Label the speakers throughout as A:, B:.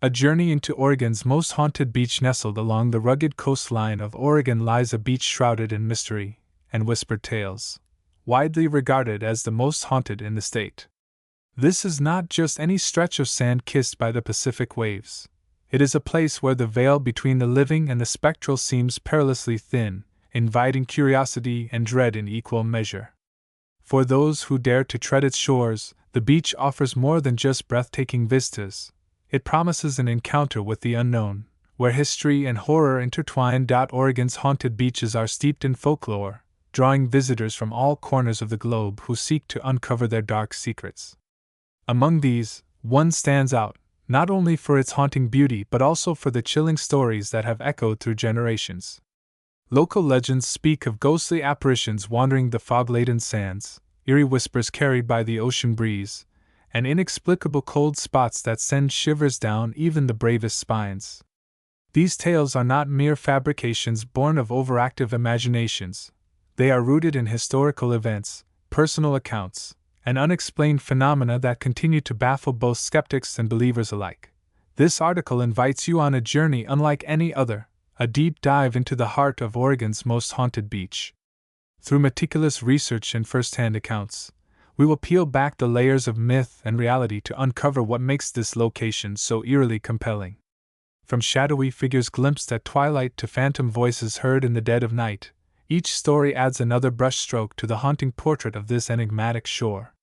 A: A journey into Oregon's most haunted beach. Nestled along the rugged coastline of Oregon lies a beach shrouded in mystery and whispered tales, widely regarded as the most haunted in the state. This is not just any stretch of sand kissed by the Pacific waves. It is a place where the veil between the living and the spectral seems perilously thin, inviting curiosity and dread in equal measure. For those who dare to tread its shores, the beach offers more than just breathtaking vistas. It promises an encounter with the unknown, where history and horror intertwine. Oregon's haunted beaches are steeped in folklore, drawing visitors from all corners of the globe who seek to uncover their dark secrets. Among these, one stands out, not only for its haunting beauty but also for the chilling stories that have echoed through generations. Local legends speak of ghostly apparitions wandering the fog-laden sands, eerie whispers carried by the ocean breeze, and inexplicable cold spots that send shivers down even the bravest spines. These tales are not mere fabrications born of overactive imaginations. They are rooted in historical events, personal accounts, and unexplained phenomena that continue to baffle both skeptics and believers alike. This article invites you on a journey unlike any other, a deep dive into the heart of Oregon's most haunted beach. Through meticulous research and first-hand accounts, we will peel back the layers of myth and reality to uncover what makes this location so eerily compelling. From shadowy figures glimpsed at twilight to phantom voices heard in the dead of night, each story adds another brushstroke to the haunting portrait of this enigmatic shore.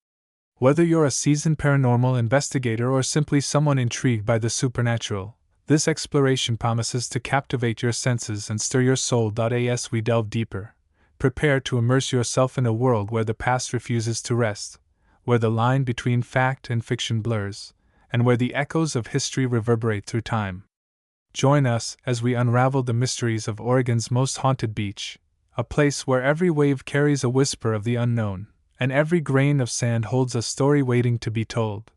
A: Whether you're a seasoned paranormal investigator or simply someone intrigued by the supernatural, this exploration promises to captivate your senses and stir your soul. As we delve deeper, prepare to immerse yourself in a world where the past refuses to rest, where the line between fact and fiction blurs, and where the echoes of history reverberate through time. Join us as we unravel the mysteries of Oregon's most haunted beach, a place where every wave carries a whisper of the unknown, and every grain of sand holds a story waiting to be told.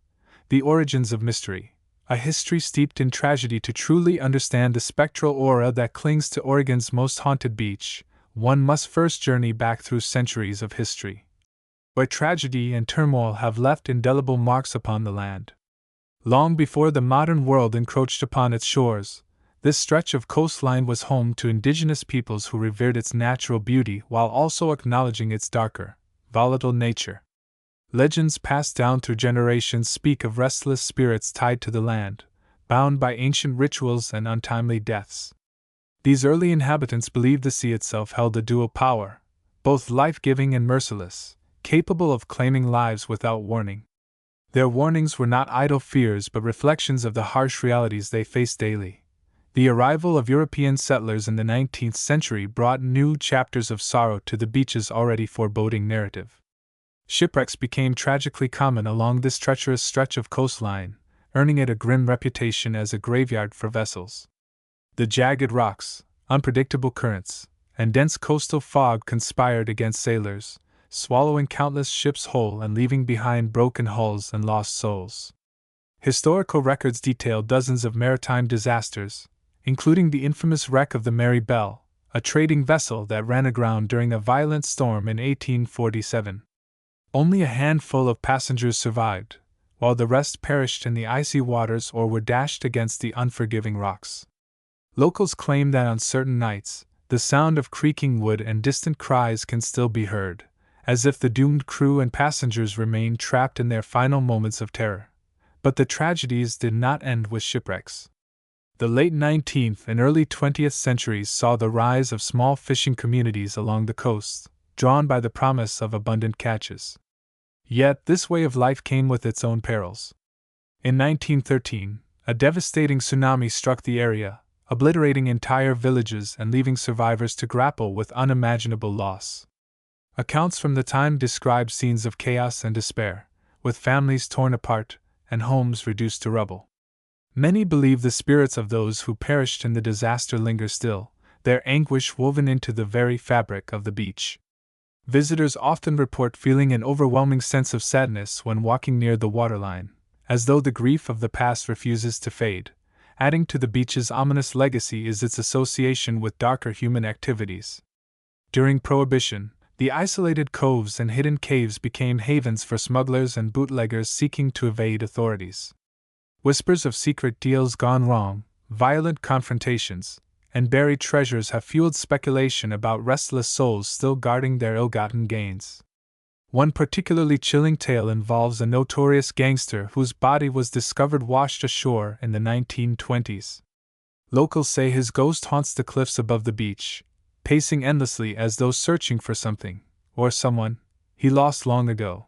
A: The origins of mystery, a history steeped in tragedy. To truly understand the spectral aura that clings to Oregon's most haunted beach, one must first journey back through centuries of history, where tragedy and turmoil have left indelible marks upon the land. Long before the modern world encroached upon its shores, this stretch of coastline was home to indigenous peoples who revered its natural beauty while also acknowledging its darker, volatile nature. Legends passed down through generations speak of restless spirits tied to the land, bound by ancient rituals and untimely deaths. These early inhabitants believed the sea itself held a dual power, both life-giving and merciless, capable of claiming lives without warning. Their warnings were not idle fears but reflections of the harsh realities they faced daily. The arrival of European settlers in the 19th century brought new chapters of sorrow to the beach's already foreboding narrative. Shipwrecks became tragically common along this treacherous stretch of coastline, earning it a grim reputation as a graveyard for vessels. The jagged rocks, unpredictable currents, and dense coastal fog conspired against sailors, swallowing countless ships whole and leaving behind broken hulls and lost souls. Historical records detail dozens of maritime disasters, including the infamous wreck of the Mary Bell, a trading vessel that ran aground during a violent storm in 1847. Only a handful of passengers survived, while the rest perished in the icy waters or were dashed against the unforgiving rocks. Locals claim that on certain nights, the sound of creaking wood and distant cries can still be heard, as if the doomed crew and passengers remained trapped in their final moments of terror. But the tragedies did not end with shipwrecks. The late 19th and early 20th centuries saw the rise of small fishing communities along the coast, drawn by the promise of abundant catches. Yet this way of life came with its own perils. In 1913, a devastating tsunami struck the area, obliterating entire villages and leaving survivors to grapple with unimaginable loss. Accounts from the time describe scenes of chaos and despair, with families torn apart and homes reduced to rubble. Many believe the spirits of those who perished in the disaster linger still, their anguish woven into the very fabric of the beach. Visitors often report feeling an overwhelming sense of sadness when walking near the waterline, as though the grief of the past refuses to fade. Adding to the beach's ominous legacy is its association with darker human activities. During Prohibition, the isolated coves and hidden caves became havens for smugglers and bootleggers seeking to evade authorities. Whispers of secret deals gone wrong, violent confrontations, and buried treasures have fueled speculation about restless souls still guarding their ill-gotten gains. One particularly chilling tale involves a notorious gangster whose body was discovered washed ashore in the 1920s. Locals say his ghost haunts the cliffs above the beach, pacing endlessly as though searching for something, or someone, he lost long ago.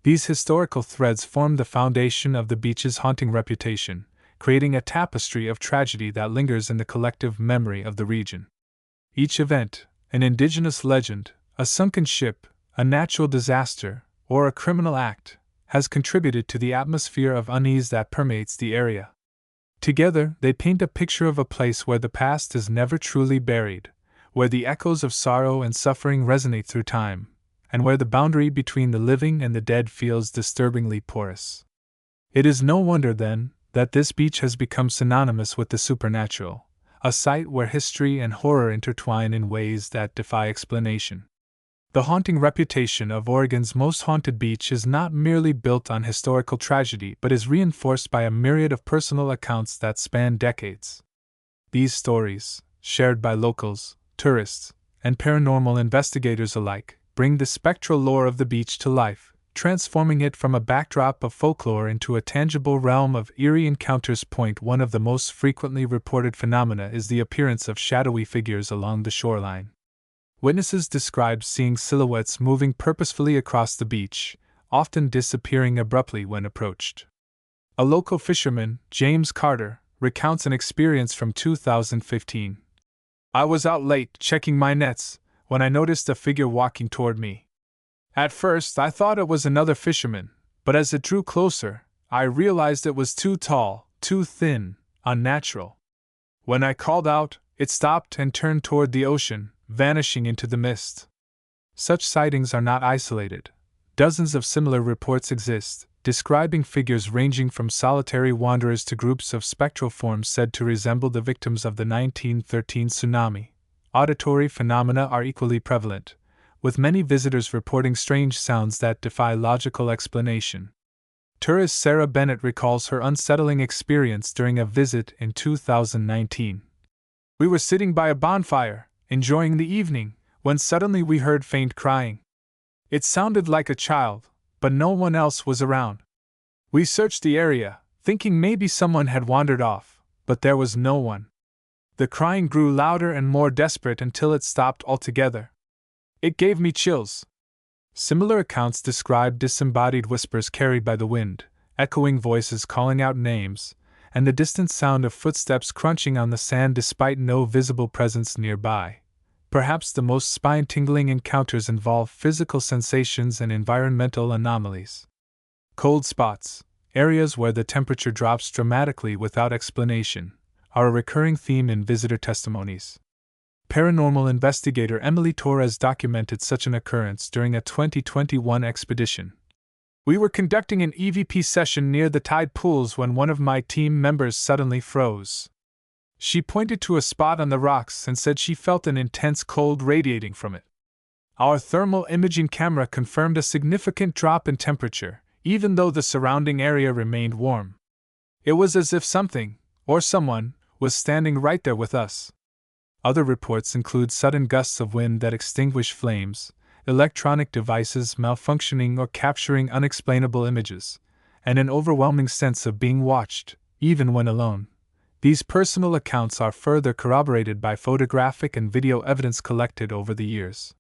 A: These historical threads form the foundation of the beach's haunting reputation, creating a tapestry of tragedy that lingers in the collective memory of the region. Each event, an indigenous legend, a sunken ship, a natural disaster, or a criminal act, has contributed to the atmosphere of unease that permeates the area. Together, they paint a picture of a place where the past is never truly buried, where the echoes of sorrow and suffering resonate through time, and where the boundary between the living and the dead feels disturbingly porous. It is no wonder, then, that this beach has become synonymous with the supernatural, a site where history and horror intertwine in ways that defy explanation. The haunting reputation of Oregon's most haunted beach is not merely built on historical tragedy but is reinforced by a myriad of personal accounts that span decades. These stories, shared by locals, tourists, and paranormal investigators alike, bring the spectral lore of the beach to life, transforming it from a backdrop of folklore into a tangible realm of eerie encounters. One of the most frequently reported phenomena is the appearance of shadowy figures along the shoreline. Witnesses described seeing silhouettes moving purposefully across the beach, often disappearing abruptly when approached. A local fisherman, James Carter, recounts an experience from 2015. "I was out late checking my nets when I noticed a figure walking toward me. At first, I thought it was another fisherman, but as it drew closer, I realized it was too tall, too thin, unnatural. When I called out, it stopped and turned toward the ocean, vanishing into the mist." Such sightings are not isolated. Dozens of similar reports exist, describing figures ranging from solitary wanderers to groups of spectral forms said to resemble the victims of the 1913 tsunami. Auditory phenomena are equally prevalent, with many visitors reporting strange sounds that defy logical explanation. Tourist Sarah Bennett recalls her unsettling experience during a visit in 2019. "We were sitting by a bonfire, enjoying the evening, when suddenly we heard faint crying. It sounded like a child, but no one else was around. We searched the area, thinking maybe someone had wandered off, but there was no one. The crying grew louder and more desperate until it stopped altogether. It gave me chills." Similar accounts describe disembodied whispers carried by the wind, echoing voices calling out names, and the distant sound of footsteps crunching on the sand despite no visible presence nearby. Perhaps the most spine-tingling encounters involve physical sensations and environmental anomalies. Cold spots, areas where the temperature drops dramatically without explanation, are a recurring theme in visitor testimonies. Paranormal investigator Emily Torres documented such an occurrence during a 2021 expedition. "We were conducting an EVP session near the tide pools when one of my team members suddenly froze. She pointed to a spot on the rocks and said she felt an intense cold radiating from it. Our thermal imaging camera confirmed a significant drop in temperature, even though the surrounding area remained warm. It was as if something, or someone, was standing right there with us." Other reports include sudden gusts of wind that extinguish flames, electronic devices malfunctioning or capturing unexplainable images, and an overwhelming sense of being watched, even when alone. These personal accounts are further corroborated by photographic and video evidence collected over the years.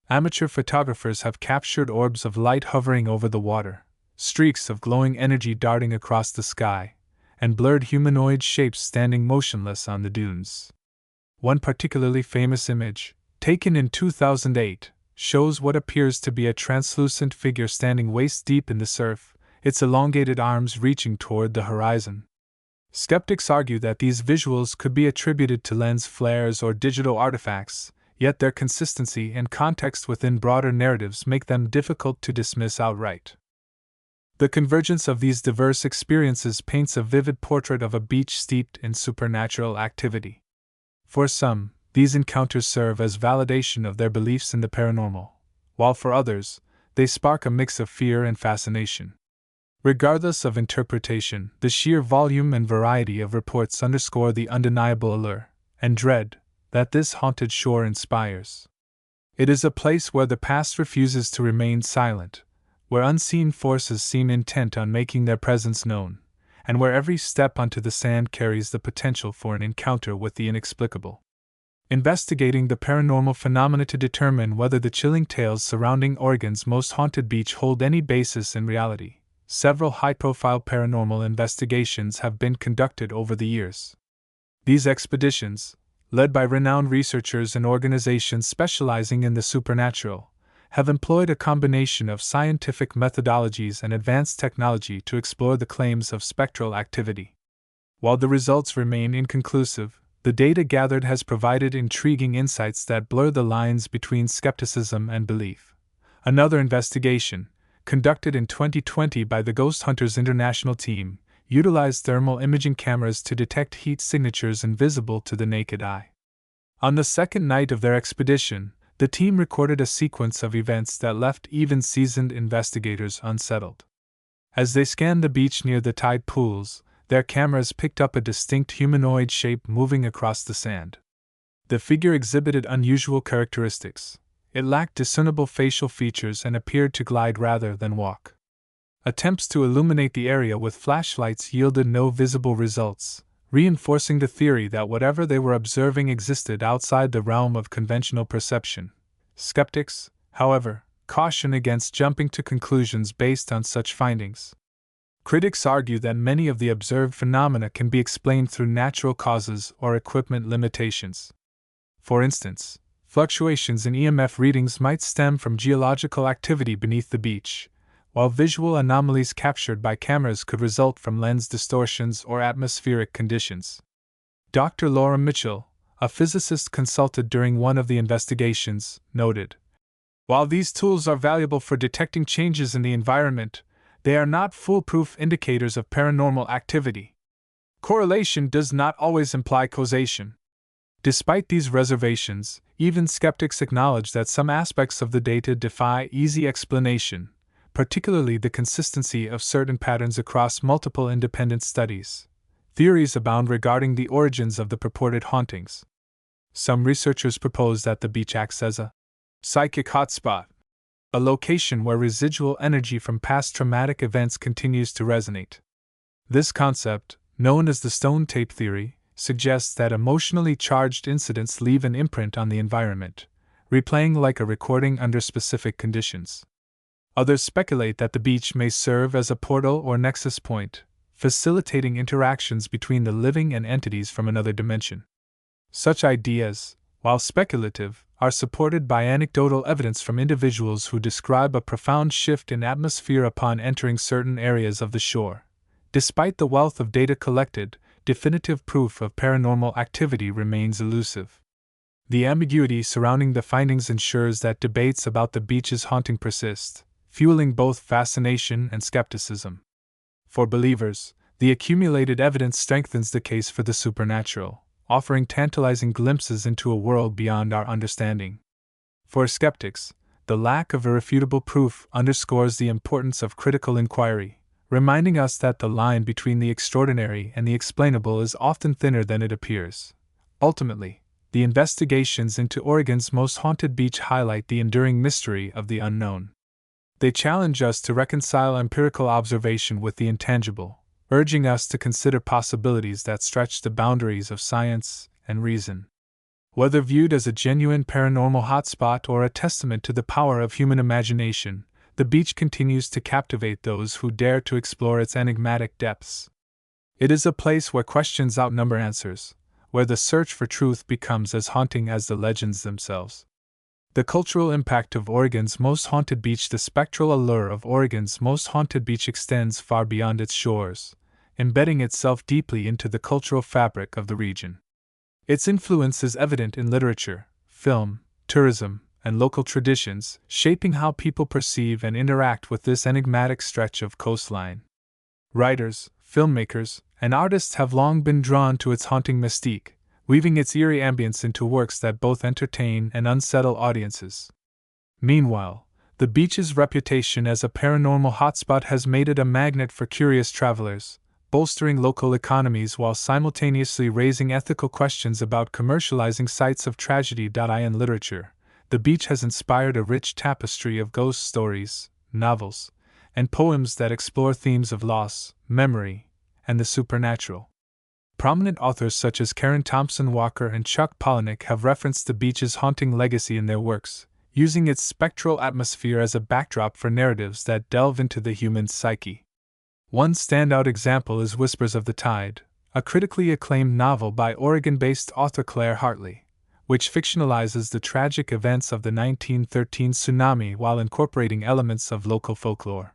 A: Amateur photographers have captured orbs of light hovering over the water, streaks of glowing energy darting across the sky, and blurred humanoid shapes standing motionless on the dunes. One particularly famous image, taken in 2008, shows what appears to be a translucent figure standing waist-deep in the surf, its elongated arms reaching toward the horizon. Skeptics argue that these visuals could be attributed to lens flares or digital artifacts, yet their consistency and context within broader narratives make them difficult to dismiss outright. The convergence of these diverse experiences paints a vivid portrait of a beach steeped in supernatural activity. For some, these encounters serve as validation of their beliefs in the paranormal, while for others, they spark a mix of fear and fascination. Regardless of interpretation, the sheer volume and variety of reports underscore the undeniable allure and dread that this haunted shore inspires. It is a place where the past refuses to remain silent, where unseen forces seem intent on making their presence known, and where every step onto the sand carries the potential for an encounter with the inexplicable. Investigating the paranormal phenomena to determine whether the chilling tales surrounding Oregon's most haunted beach hold any basis in reality, several high-profile paranormal investigations have been conducted over the years. These expeditions, led by renowned researchers and organizations specializing in the supernatural, have employed a combination of scientific methodologies and advanced technology to explore the claims of spectral activity. While the results remain inconclusive, the data gathered has provided intriguing insights that blur the lines between skepticism and belief. Another investigation, conducted in 2020 by the Ghost Hunters International team, utilized thermal imaging cameras to detect heat signatures invisible to the naked eye. On the second night of their expedition, the team recorded a sequence of events that left even seasoned investigators unsettled. As they scanned the beach near the tide pools, their cameras picked up a distinct humanoid shape moving across the sand. The figure exhibited unusual characteristics. It lacked discernible facial features and appeared to glide rather than walk. Attempts to illuminate the area with flashlights yielded no visible results, reinforcing the theory that whatever they were observing existed outside the realm of conventional perception. Skeptics, however, caution against jumping to conclusions based on such findings. Critics argue that many of the observed phenomena can be explained through natural causes or equipment limitations. For instance, fluctuations in EMF readings might stem from geological activity beneath the beach, while visual anomalies captured by cameras could result from lens distortions or atmospheric conditions. Dr. Laura Mitchell, a physicist consulted during one of the investigations, noted, "While these tools are valuable for detecting changes in the environment, they are not foolproof indicators of paranormal activity. Correlation does not always imply causation." Despite these reservations, even skeptics acknowledge that some aspects of the data defy easy explanation, particularly the consistency of certain patterns across multiple independent studies. Theories abound regarding the origins of the purported hauntings. Some researchers propose that the beach acts as a psychic hotspot, a location where residual energy from past traumatic events continues to resonate. This concept, known as the stone tape theory, suggests that emotionally charged incidents leave an imprint on the environment, replaying like a recording under specific conditions. Others speculate that the beach may serve as a portal or nexus point, facilitating interactions between the living and entities from another dimension. Such ideas, while speculative, are supported by anecdotal evidence from individuals who describe a profound shift in atmosphere upon entering certain areas of the shore. Despite the wealth of data collected, definitive proof of paranormal activity remains elusive. The ambiguity surrounding the findings ensures that debates about the beach's haunting persist, fueling both fascination and skepticism. For believers, the accumulated evidence strengthens the case for the supernatural, offering tantalizing glimpses into a world beyond our understanding. For skeptics, the lack of irrefutable proof underscores the importance of critical inquiry, reminding us that the line between the extraordinary and the explainable is often thinner than it appears. Ultimately, the investigations into Oregon's most haunted beach highlight the enduring mystery of the unknown. They challenge us to reconcile empirical observation with the intangible, urging us to consider possibilities that stretch the boundaries of science and reason. Whether viewed as a genuine paranormal hotspot or a testament to the power of human imagination, the beach continues to captivate those who dare to explore its enigmatic depths. It is a place where questions outnumber answers, where the search for truth becomes as haunting as the legends themselves. The cultural impact of Oregon's most haunted beach. The spectral allure of Oregon's most haunted beach extends far beyond its shores, embedding itself deeply into the cultural fabric of the region. Its influence is evident in literature, film, tourism, and local traditions, shaping how people perceive and interact with this enigmatic stretch of coastline. Writers, filmmakers, and artists have long been drawn to its haunting mystique, weaving its eerie ambience into works that both entertain and unsettle audiences. Meanwhile, The beach's reputation as a paranormal hotspot has made it a magnet for curious travelers, bolstering local economies while simultaneously raising ethical questions about commercializing sites of tragedy. In literature, the beach has inspired a rich tapestry of ghost stories, novels, and poems that explore themes of loss, memory, and the supernatural. Prominent authors such as Karen Thompson Walker and Chuck Palahniuk have referenced the beach's haunting legacy in their works, using its spectral atmosphere as a backdrop for narratives that delve into the human psyche. One standout example is Whispers of the Tide, a critically acclaimed novel by Oregon-based author Claire Hartley, which fictionalizes the tragic events of the 1913 tsunami while incorporating elements of local folklore.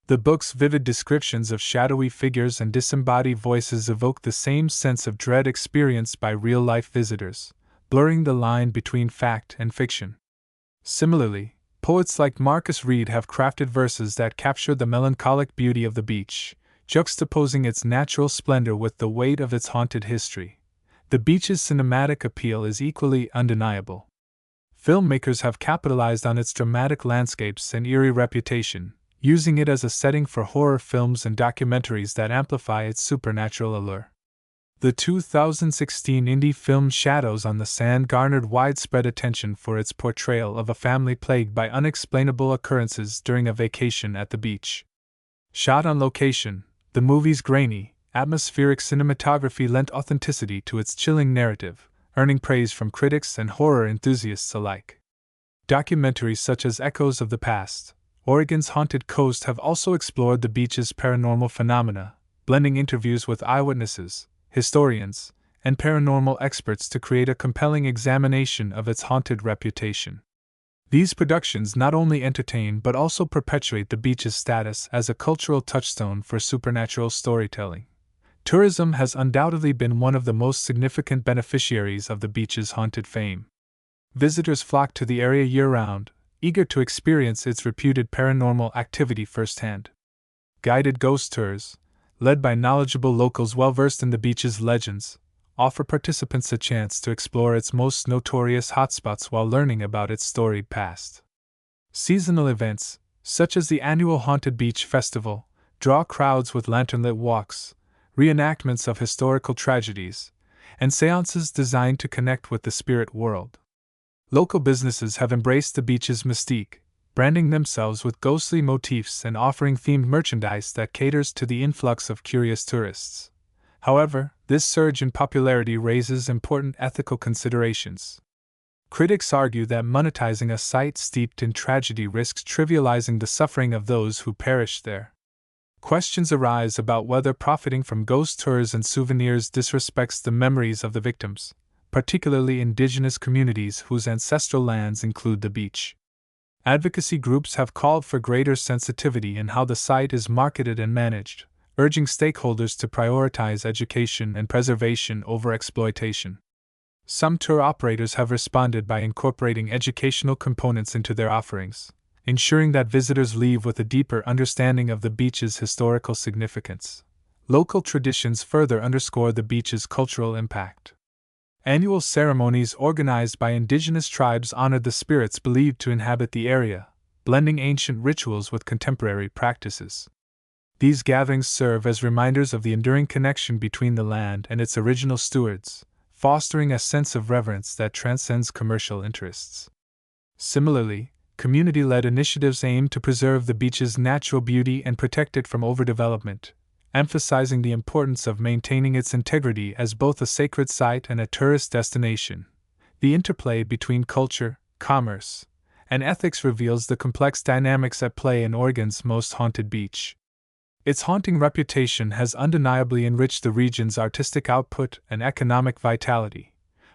A: The book's vivid descriptions of shadowy figures and disembodied voices evoke the same sense of dread experienced by real-life visitors, blurring the line between fact and fiction. Similarly, poets like Marcus Reed have crafted verses that capture the melancholic beauty of the beach, juxtaposing its natural splendor with the weight of its haunted history. The beach's cinematic appeal is equally undeniable. Filmmakers have capitalized on its dramatic landscapes and eerie reputation, using it as a setting for horror films and documentaries that amplify its supernatural allure. The 2016 indie film Shadows on the Sand garnered widespread attention for its portrayal of a family plagued by unexplainable occurrences during a vacation at the beach. Shot on location, the movie's grainy, atmospheric cinematography lent authenticity to its chilling narrative, earning praise from critics and horror enthusiasts alike. Documentaries such as Echoes of the Past, Oregon's Haunted Coast have also explored the beach's paranormal phenomena, blending interviews with eyewitnesses, historians, and paranormal experts to create a compelling examination of its haunted reputation. These productions not only entertain but also perpetuate the beach's status as a cultural touchstone for supernatural storytelling. Tourism has undoubtedly been one of the most significant beneficiaries of the beach's haunted fame. Visitors flock to the area year-round, eager to experience its reputed paranormal activity firsthand. Guided ghost tours, led by knowledgeable locals well-versed in the beach's legends, offer participants a chance to explore its most notorious hotspots while learning about its storied past. Seasonal events, such as the annual Haunted Beach Festival, draw crowds with lantern-lit walks, reenactments of historical tragedies, and seances designed to connect with the spirit world. Local businesses have embraced the beach's mystique, branding themselves with ghostly motifs and offering themed merchandise that caters to the influx of curious tourists. However, this surge in popularity raises important ethical considerations. Critics argue that monetizing a site steeped in tragedy risks trivializing the suffering of those who perished there. Questions arise about whether profiting from ghost tours and souvenirs disrespects the memories of the victims, particularly indigenous communities whose ancestral lands include the beach. Advocacy groups have called for greater sensitivity in how the site is marketed and managed, urging stakeholders to prioritize education and preservation over exploitation. Some tour operators have responded by incorporating educational components into their offerings, ensuring that visitors leave with a deeper understanding of the beach's historical significance. Local traditions further underscore the beach's cultural impact. Annual ceremonies organized by indigenous tribes honored the spirits believed to inhabit the area, blending ancient rituals with contemporary practices. These gatherings serve as reminders of the enduring connection between the land and its original stewards, fostering a sense of reverence that transcends commercial interests. Similarly, community-led initiatives aim to preserve the beach's natural beauty and protect it from overdevelopment, emphasizing the importance of maintaining its integrity as both a sacred site and a tourist destination. The interplay between culture, commerce, and ethics reveals the complex dynamics at play in Oregon's most haunted beach. Its haunting reputation has undeniably enriched the region's artistic output and economic vitality,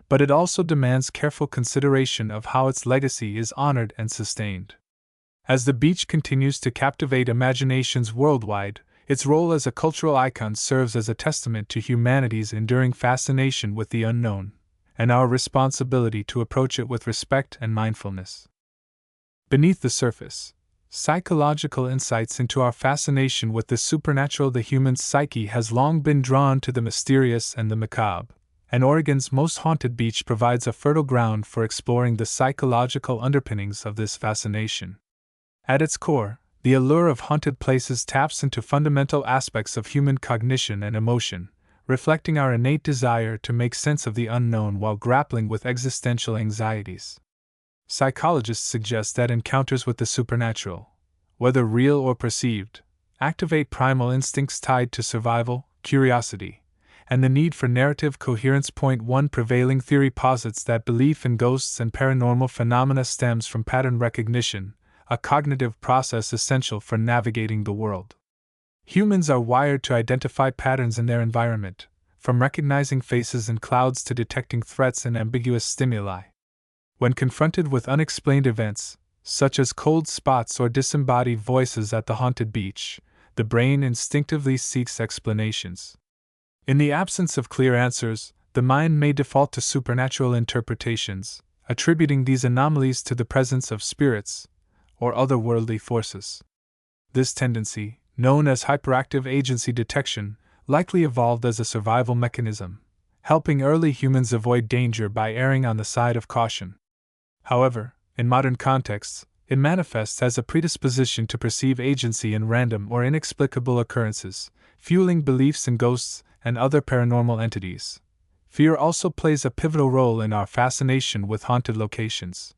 A: but it also demands careful consideration of how its legacy is honored and sustained. As the beach continues to captivate imaginations worldwide, its role as a cultural icon serves as a testament to humanity's enduring fascination with the unknown, and our responsibility to approach it with respect and mindfulness. Beneath the surface, psychological insights into our fascination with the supernatural. The human psyche has long been drawn to the mysterious and the macabre, and Oregon's most haunted beach provides a fertile ground for exploring the psychological underpinnings of this fascination. At its core, the allure of haunted places taps into fundamental aspects of human cognition and emotion, reflecting our innate desire to make sense of the unknown while grappling with existential anxieties. Psychologists suggest that encounters with the supernatural, whether real or perceived, activate primal instincts tied to survival, curiosity, and the need for narrative coherence. One prevailing theory posits that belief in ghosts and paranormal phenomena stems from pattern recognition, a cognitive process essential for navigating the world. Humans are wired to identify patterns in their environment, from recognizing faces in clouds to detecting threats in ambiguous stimuli. When confronted with unexplained events, such as cold spots or disembodied voices at the haunted beach, the brain instinctively seeks explanations. In the absence of clear answers, the mind may default to supernatural interpretations, attributing these anomalies to the presence of spirits or otherworldly forces. This tendency, known as hyperactive agency detection, likely evolved as a survival mechanism, helping early humans avoid danger by erring on the side of caution. However, in modern contexts, it manifests as a predisposition to perceive agency in random or inexplicable occurrences, fueling beliefs in ghosts and other paranormal entities. Fear also plays a pivotal role in our fascination with haunted locations.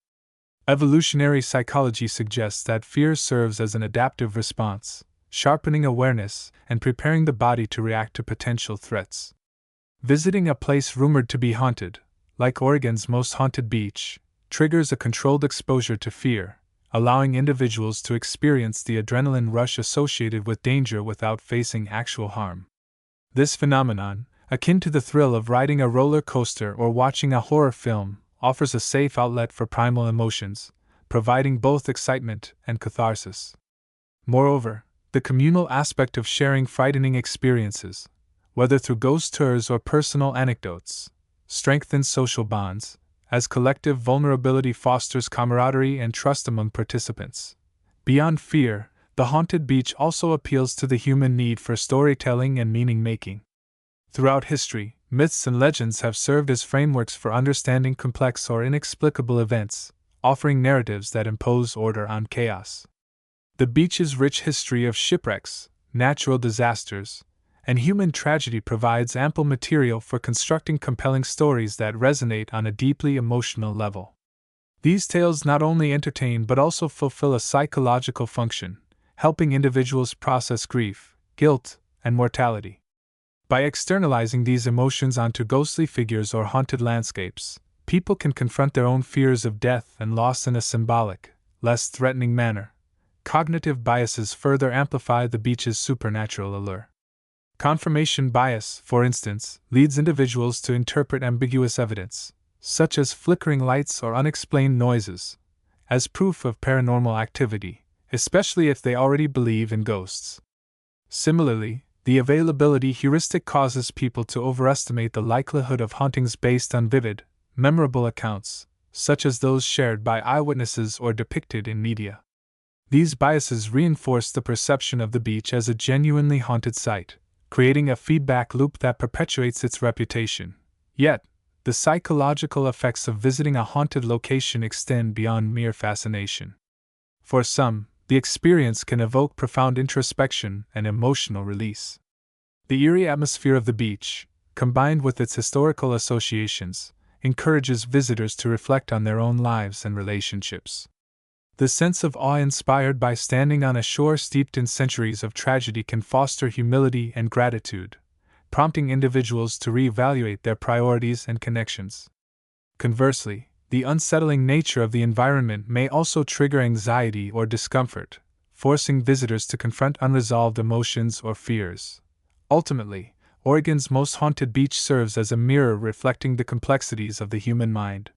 A: Evolutionary psychology suggests that fear serves as an adaptive response, sharpening awareness and preparing the body to react to potential threats. Visiting a place rumored to be haunted, like Oregon's most haunted beach, triggers a controlled exposure to fear, allowing individuals to experience the adrenaline rush associated with danger without facing actual harm. This phenomenon, akin to the thrill of riding a roller coaster or watching a horror film, offers a safe outlet for primal emotions, providing both excitement and catharsis. Moreover, the communal aspect of sharing frightening experiences, whether through ghost tours or personal anecdotes, strengthens social bonds, as collective vulnerability fosters camaraderie and trust among participants. Beyond fear, the haunted beach also appeals to the human need for storytelling and meaning-making. Throughout history, myths and legends have served as frameworks for understanding complex or inexplicable events, offering narratives that impose order on chaos. The beach's rich history of shipwrecks, natural disasters, and human tragedy provides ample material for constructing compelling stories that resonate on a deeply emotional level. These tales not only entertain but also fulfill a psychological function, helping individuals process grief, guilt, and mortality. By externalizing these emotions onto ghostly figures or haunted landscapes, people can confront their own fears of death and loss in a symbolic, less threatening manner. Cognitive biases further amplify the beach's supernatural allure. Confirmation bias, for instance, leads individuals to interpret ambiguous evidence, such as flickering lights or unexplained noises, as proof of paranormal activity, especially if they already believe in ghosts. Similarly, the availability heuristic causes people to overestimate the likelihood of hauntings based on vivid, memorable accounts, such as those shared by eyewitnesses or depicted in media. These biases reinforce the perception of the beach as a genuinely haunted site, creating a feedback loop that perpetuates its reputation. Yet, the psychological effects of visiting a haunted location extend beyond mere fascination. For some, the experience can evoke profound introspection and emotional release. The eerie atmosphere of the beach, combined with its historical associations, encourages visitors to reflect on their own lives and relationships. The sense of awe inspired by standing on a shore steeped in centuries of tragedy can foster humility and gratitude, prompting individuals to reevaluate their priorities and connections. Conversely, the unsettling nature of the environment may also trigger anxiety or discomfort, forcing visitors to confront unresolved emotions or fears. Ultimately, Oregon's most haunted beach serves as a mirror reflecting the complexities of the human mind.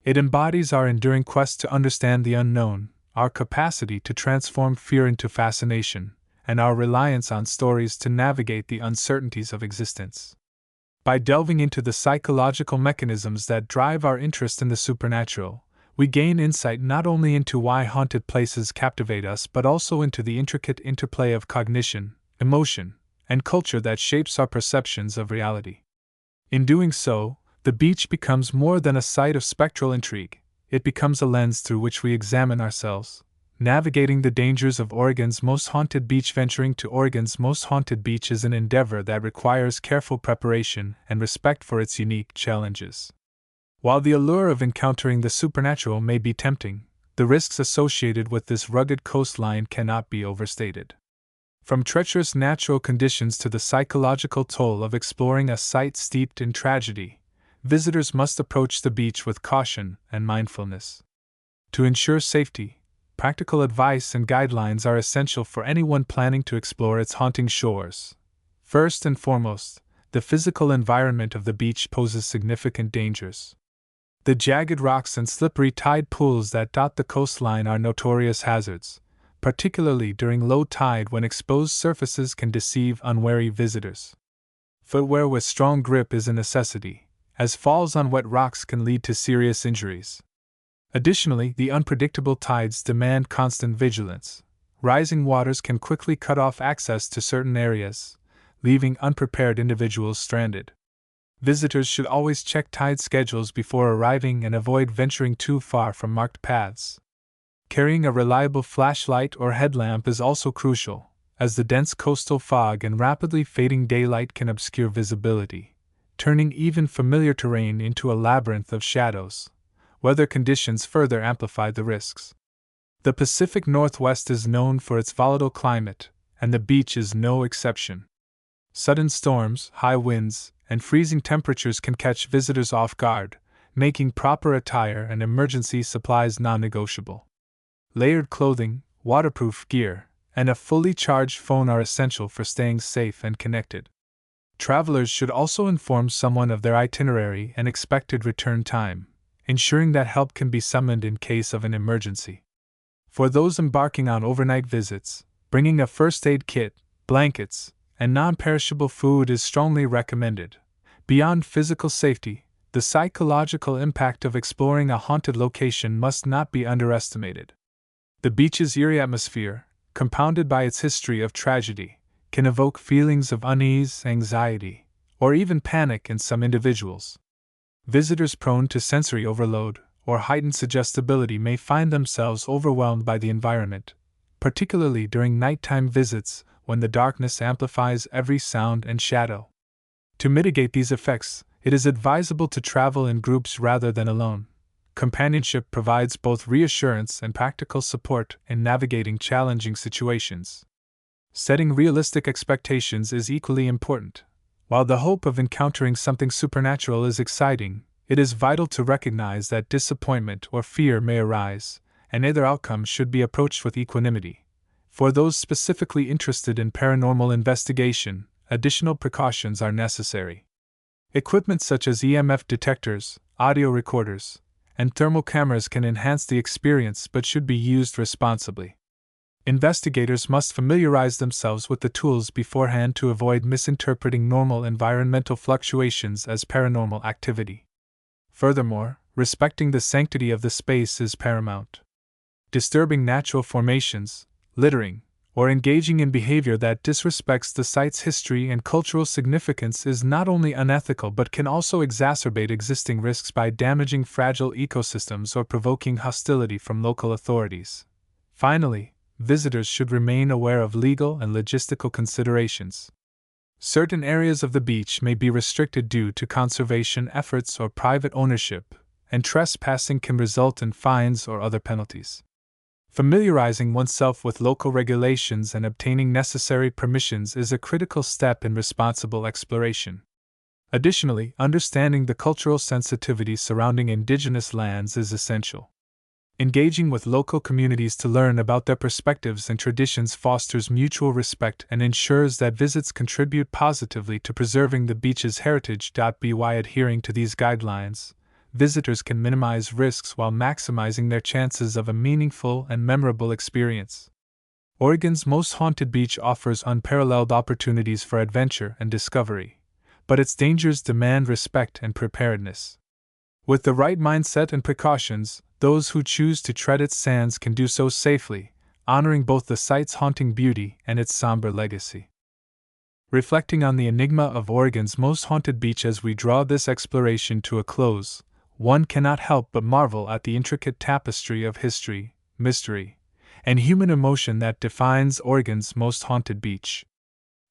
A: It embodies our enduring quest to understand the unknown, our capacity to transform fear into fascination, and our reliance on stories to navigate the uncertainties of existence. By delving into the psychological mechanisms that drive our interest in the supernatural, we gain insight not only into why haunted places captivate us but also into the intricate interplay of cognition, emotion, and culture that shapes our perceptions of reality. In doing so, the beach becomes more than a site of spectral intrigue, it becomes a lens through which we examine ourselves, navigating the dangers of Oregon's most haunted beach. Venturing to Oregon's most haunted beach is an endeavor that requires careful preparation and respect for its unique challenges. While the allure of encountering the supernatural may be tempting, the risks associated with this rugged coastline cannot be overstated. From treacherous natural conditions to the psychological toll of exploring a site steeped in tragedy, visitors must approach the beach with caution and mindfulness. To ensure safety, practical advice and guidelines are essential for anyone planning to explore its haunting shores. First and foremost, the physical environment of the beach poses significant dangers. The jagged rocks and slippery tide pools that dot the coastline are notorious hazards, particularly during low tide when exposed surfaces can deceive unwary visitors. Footwear with strong grip is a necessity, as falls on wet rocks can lead to serious injuries. Additionally, the unpredictable tides demand constant vigilance. Rising waters can quickly cut off access to certain areas, leaving unprepared individuals stranded. Visitors should always check tide schedules before arriving and avoid venturing too far from marked paths. Carrying a reliable flashlight or headlamp is also crucial, as the dense coastal fog and rapidly fading daylight can obscure visibility, turning even familiar terrain into a labyrinth of shadows. Weather conditions further amplify the risks. The Pacific Northwest is known for its volatile climate, and the beach is no exception. Sudden storms, high winds, and freezing temperatures can catch visitors off guard, making proper attire and emergency supplies non-negotiable. Layered clothing, waterproof gear, and a fully charged phone are essential for staying safe and connected. Travelers should also inform someone of their itinerary and expected return time, ensuring that help can be summoned in case of an emergency. For those embarking on overnight visits, bringing a first aid kit, blankets, and non-perishable food is strongly recommended. Beyond physical safety, the psychological impact of exploring a haunted location must not be underestimated. The beach's eerie atmosphere, compounded by its history of tragedy, can evoke feelings of unease, anxiety, or even panic in some individuals. Visitors prone to sensory overload or heightened suggestibility may find themselves overwhelmed by the environment, particularly during nighttime visits when the darkness amplifies every sound and shadow. To mitigate these effects, it is advisable to travel in groups rather than alone. Companionship provides both reassurance and practical support in navigating challenging situations. Setting realistic expectations is equally important. While the hope of encountering something supernatural is exciting, it is vital to recognize that disappointment or fear may arise, and either outcome should be approached with equanimity. For those specifically interested in paranormal investigation, additional precautions are necessary. Equipment such as EMF detectors, audio recorders, and thermal cameras can enhance the experience but should be used responsibly. Investigators must familiarize themselves with the tools beforehand to avoid misinterpreting normal environmental fluctuations as paranormal activity. Furthermore, respecting the sanctity of the space is paramount. Disturbing natural formations, littering, or engaging in behavior that disrespects the site's history and cultural significance is not only unethical but can also exacerbate existing risks by damaging fragile ecosystems or provoking hostility from local authorities. Finally, visitors should remain aware of legal and logistical considerations. Certain areas of the beach may be restricted due to conservation efforts or private ownership, and trespassing can result in fines or other penalties. Familiarizing oneself with local regulations and obtaining necessary permissions is a critical step in responsible exploration. Additionally, understanding the cultural sensitivities surrounding indigenous lands is essential. Engaging with local communities to learn about their perspectives and traditions fosters mutual respect and ensures that visits contribute positively to preserving the beach's heritage. By adhering to these guidelines, visitors can minimize risks while maximizing their chances of a meaningful and memorable experience. Oregon's most haunted beach offers unparalleled opportunities for adventure and discovery, but its dangers demand respect and preparedness. With the right mindset and precautions, those who choose to tread its sands can do so safely, honoring both the site's haunting beauty and its somber legacy. Reflecting on the enigma of Oregon's most haunted beach as we draw this exploration to a close, one cannot help but marvel at the intricate tapestry of history, mystery, and human emotion that defines Oregon's most haunted beach.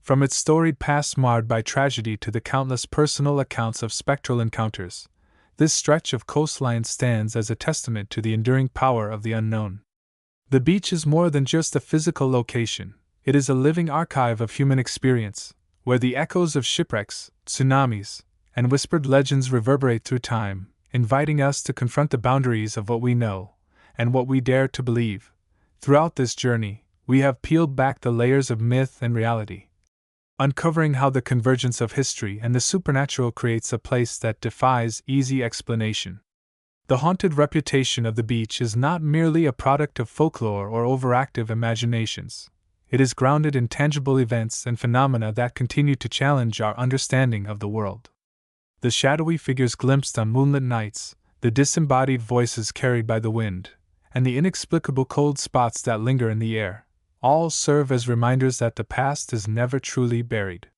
A: From its storied past marred by tragedy to the countless personal accounts of spectral encounters, this stretch of coastline stands as a testament to the enduring power of the unknown. The beach is more than just a physical location, it is a living archive of human experience, where the echoes of shipwrecks, tsunamis, and whispered legends reverberate through time, inviting us to confront the boundaries of what we know and what we dare to believe. Throughout this journey, we have peeled back the layers of myth and reality, uncovering how the convergence of history and the supernatural creates a place that defies easy explanation. The haunted reputation of the beach is not merely a product of folklore or overactive imaginations. It is grounded in tangible events and phenomena that continue to challenge our understanding of the world. The shadowy figures glimpsed on moonlit nights, the disembodied voices carried by the wind, and the inexplicable cold spots that linger in the air, all serve as reminders that the past is never truly buried.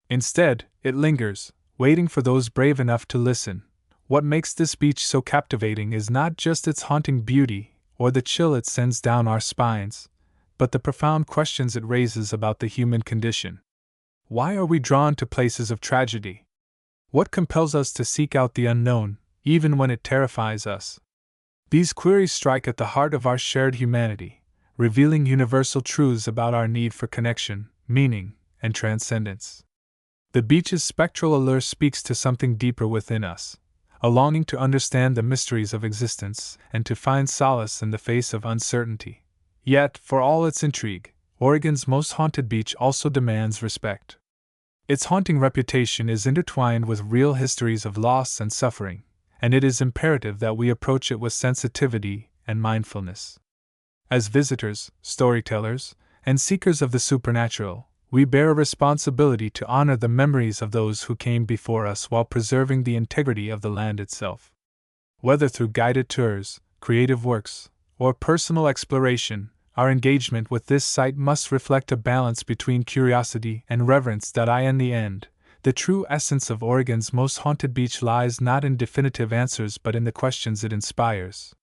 A: Instead, it lingers, waiting for those brave enough to listen. What makes this beach so captivating is not just its haunting beauty or the chill it sends down our spines, but the profound questions it raises about the human condition. Why are we drawn to places of tragedy? What compels us to seek out the unknown, even when it terrifies us? These queries strike at the heart of our shared humanity, revealing universal truths about our need for connection, meaning, and transcendence. The beach's spectral allure speaks to something deeper within us, a longing to understand the mysteries of existence and to find solace in the face of uncertainty. Yet, for all its intrigue, Oregon's most haunted beach also demands respect. Its haunting reputation is intertwined with real histories of loss and suffering, and it is imperative that we approach it with sensitivity and mindfulness. As visitors, storytellers, and seekers of the supernatural, we bear a responsibility to honor the memories of those who came before us while preserving the integrity of the land itself. Whether through guided tours, creative works, or personal exploration, our engagement with this site must reflect a balance between curiosity and reverence that in the end, the true essence of Oregon's most haunted beach lies not in definitive answers but in the questions it inspires.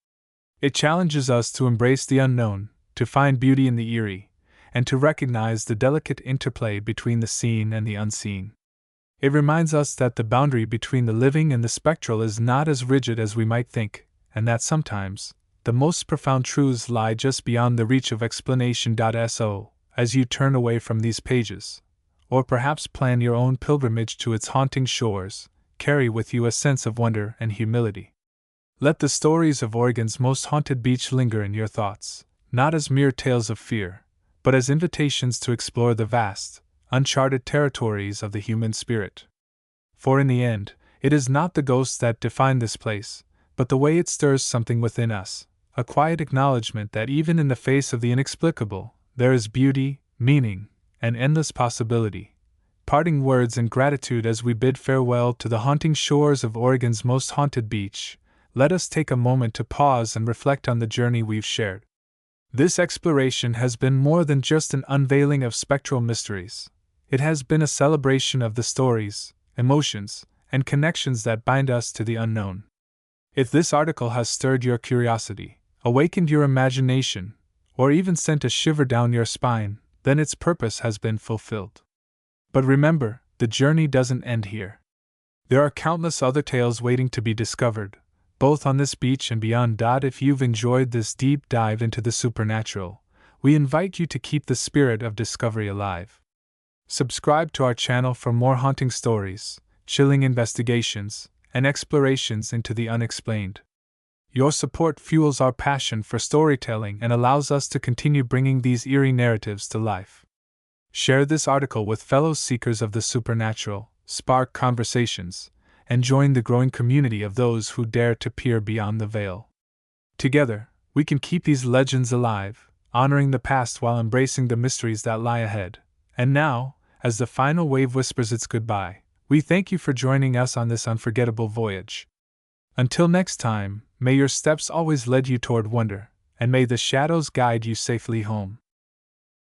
A: It challenges us to embrace the unknown, to find beauty in the eerie, and to recognize the delicate interplay between the seen and the unseen. It reminds us that the boundary between the living and the spectral is not as rigid as we might think, and that sometimes, the most profound truths lie just beyond the reach of explanation. So, as you turn away from these pages, or perhaps plan your own pilgrimage to its haunting shores, carry with you a sense of wonder and humility. Let the stories of Oregon's most haunted beach linger in your thoughts, not as mere tales of fear, but as invitations to explore the vast, uncharted territories of the human spirit. For in the end, it is not the ghosts that define this place, but the way it stirs something within us, a quiet acknowledgement that even in the face of the inexplicable, there is beauty, meaning, and endless possibility. Parting words in gratitude as we bid farewell to the haunting shores of Oregon's most haunted beach, let us take a moment to pause and reflect on the journey we've shared. This exploration has been more than just an unveiling of spectral mysteries. It has been a celebration of the stories, emotions, and connections that bind us to the unknown. If this article has stirred your curiosity, awakened your imagination, or even sent a shiver down your spine, then its purpose has been fulfilled. But remember, the journey doesn't end here. There are countless other tales waiting to be discovered, both on this beach and beyond. If you've enjoyed this deep dive into the supernatural, we invite you to keep the spirit of discovery alive. Subscribe to our channel for more haunting stories, chilling investigations, and explorations into the unexplained. Your support fuels our passion for storytelling and allows us to continue bringing these eerie narratives to life. Share this article with fellow seekers of the supernatural, spark conversations, and join the growing community of those who dare to peer beyond the veil. Together, we can keep these legends alive, honoring the past while embracing the mysteries that lie ahead. And now, as the final wave whispers its goodbye, we thank you for joining us on this unforgettable voyage. Until next time, may your steps always lead you toward wonder, and may the shadows guide you safely home.